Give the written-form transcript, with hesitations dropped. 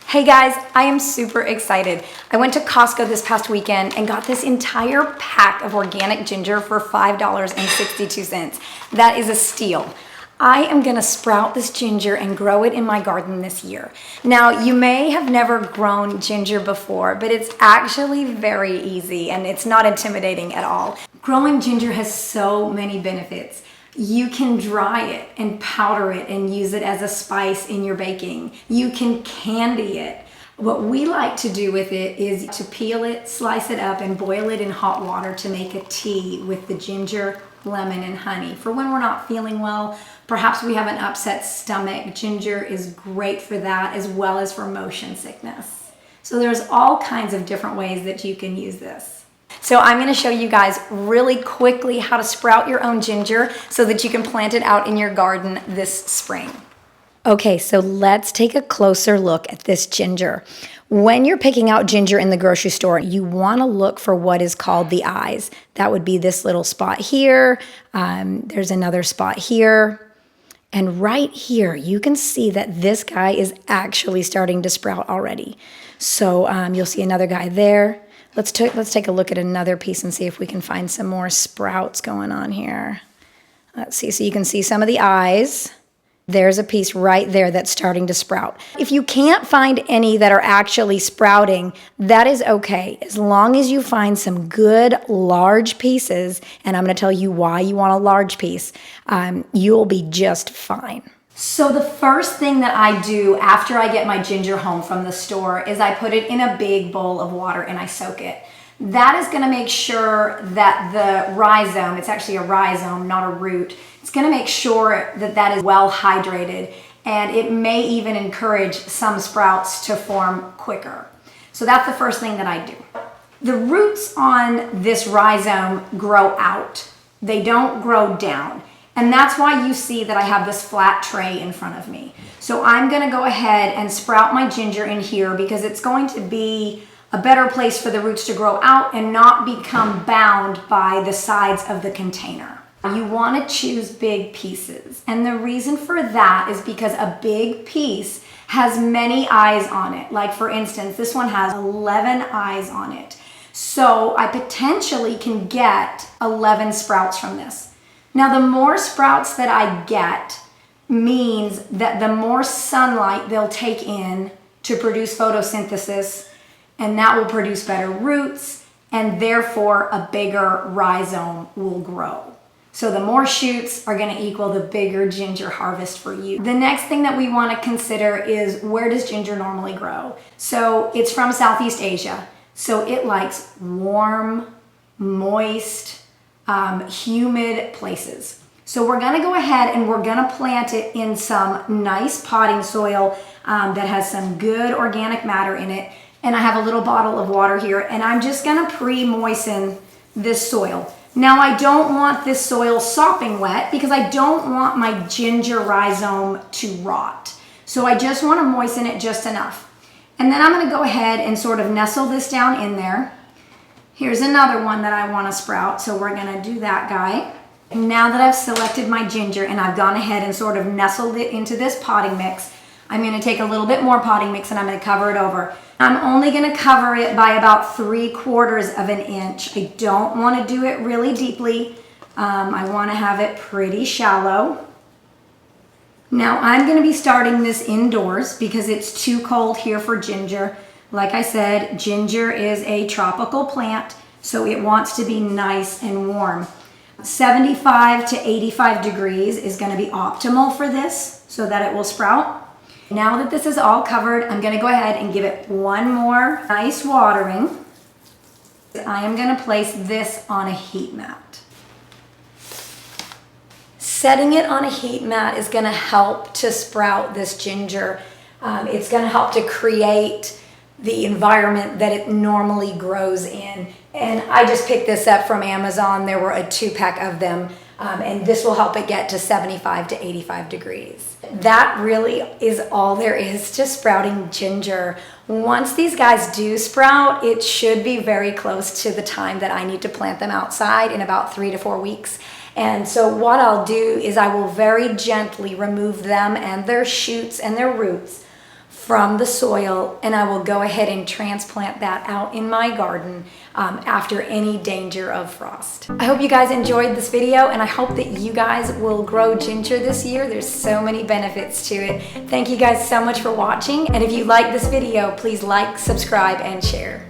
Hey guys, I am super excited. I went to Costco this past weekend and got this entire pack of organic ginger for $5.62. That is a steal. I am gonna sprout this ginger and grow it in my garden this year. Now, you may have never grown ginger before, but it's actually very easy and it's not intimidating at all. Growing ginger has so many benefits. You can dry it and powder it and use it as a spice in your baking. You can candy it. What we like to do with it is to peel it, slice it up, and boil it in hot water to make a tea with the ginger, lemon, and honey. For when we're not feeling well, perhaps we have an upset stomach, ginger is great for that, as well as for motion sickness. So there's all kinds of different ways that you can use this. So I'm going to show you guys really quickly how to sprout your own ginger so that you can plant it out in your garden this spring. Okay, so let's take a closer look at this ginger. When you're picking out ginger in the grocery store, you want to look for what is called the eyes. That would be this little spot here. There's another spot here. And right here, you can see that this guy is actually starting to sprout already. So you'll see another guy there. Let's take a look at another piece and see if we can find some more sprouts going on here. Let's see, so you can see some of the eyes. There's a piece right there that's starting to sprout. If you can't find any that are actually sprouting, that is okay. As long as you find some good large pieces, and I'm gonna tell you why you want a large piece, you'll be just fine. So the first thing that I do after I get my ginger home from the store is I put it in a big bowl of water and I soak it. That is gonna make sure that the rhizome, it's actually a rhizome, not a root, it's gonna make sure that that is well hydrated, and it may even encourage some sprouts to form quicker. So that's the first thing that I do. The roots on this rhizome grow out. They don't grow down. And that's why you see that I have this flat tray in front of me. So I'm gonna go ahead and sprout my ginger in here because it's going to be a better place for the roots to grow out and not become bound by the sides of the container. You wanna choose big pieces. And the reason for that is because a big piece has many eyes on it. Like for instance, this one has 11 eyes on it. So I potentially can get 11 sprouts from this. Now, the more sprouts that I get means that the more sunlight they'll take in to produce photosynthesis, and that will produce better roots, and therefore a bigger rhizome will grow. So the more shoots are going to equal the bigger ginger harvest for you. The next thing that we want to consider is, where does ginger normally grow? So it's from Southeast Asia, so it likes warm, moist, humid places. So we're gonna go ahead and we're gonna plant it in some nice potting soil that has some good organic matter in it. And I have a little bottle of water here, and I'm just gonna pre-moisten this soil. Now, I don't want this soil sopping wet because I don't want my ginger rhizome to rot. So I just wanna moisten it just enough. And then I'm gonna go ahead and sort of nestle this down in there. Here's another one that I want to sprout, so we're going to do that guy. Now that I've selected my ginger and I've gone ahead and sort of nestled it into this potting mix, I'm going to take a little bit more potting mix and I'm going to cover it over. I'm only going to cover it by about 3/4 of an inch. I don't want to do it really deeply. I want to have it pretty shallow. Now I'm going to be starting this indoors because it's too cold here for ginger. Like I said, ginger is a tropical plant, so it wants to be nice and warm. 75 to 85 degrees is going to be optimal for this so that it will sprout. Now that this is all covered, I'm going to go ahead and give it one more nice watering. I am going to place this on a heat mat. Setting it on a heat mat is going to help to sprout this ginger. It's going to help to create the environment that it normally grows in. And I just picked this up from Amazon. There were a 2-pack of them, and this will help it get to 75 to 85 degrees. That really is all there is to sprouting ginger. Once these guys do sprout, it should be very close to the time that I need to plant them outside in about 3 to 4 weeks. And so what I'll do is I will very gently remove them and their shoots and their roots from the soil, and I will go ahead and transplant that out in my garden after any danger of frost. I hope you guys enjoyed this video, and I hope that you guys will grow ginger this year. There's so many benefits to it. Thank you guys so much for watching, and if you like this video, please like, subscribe, and share.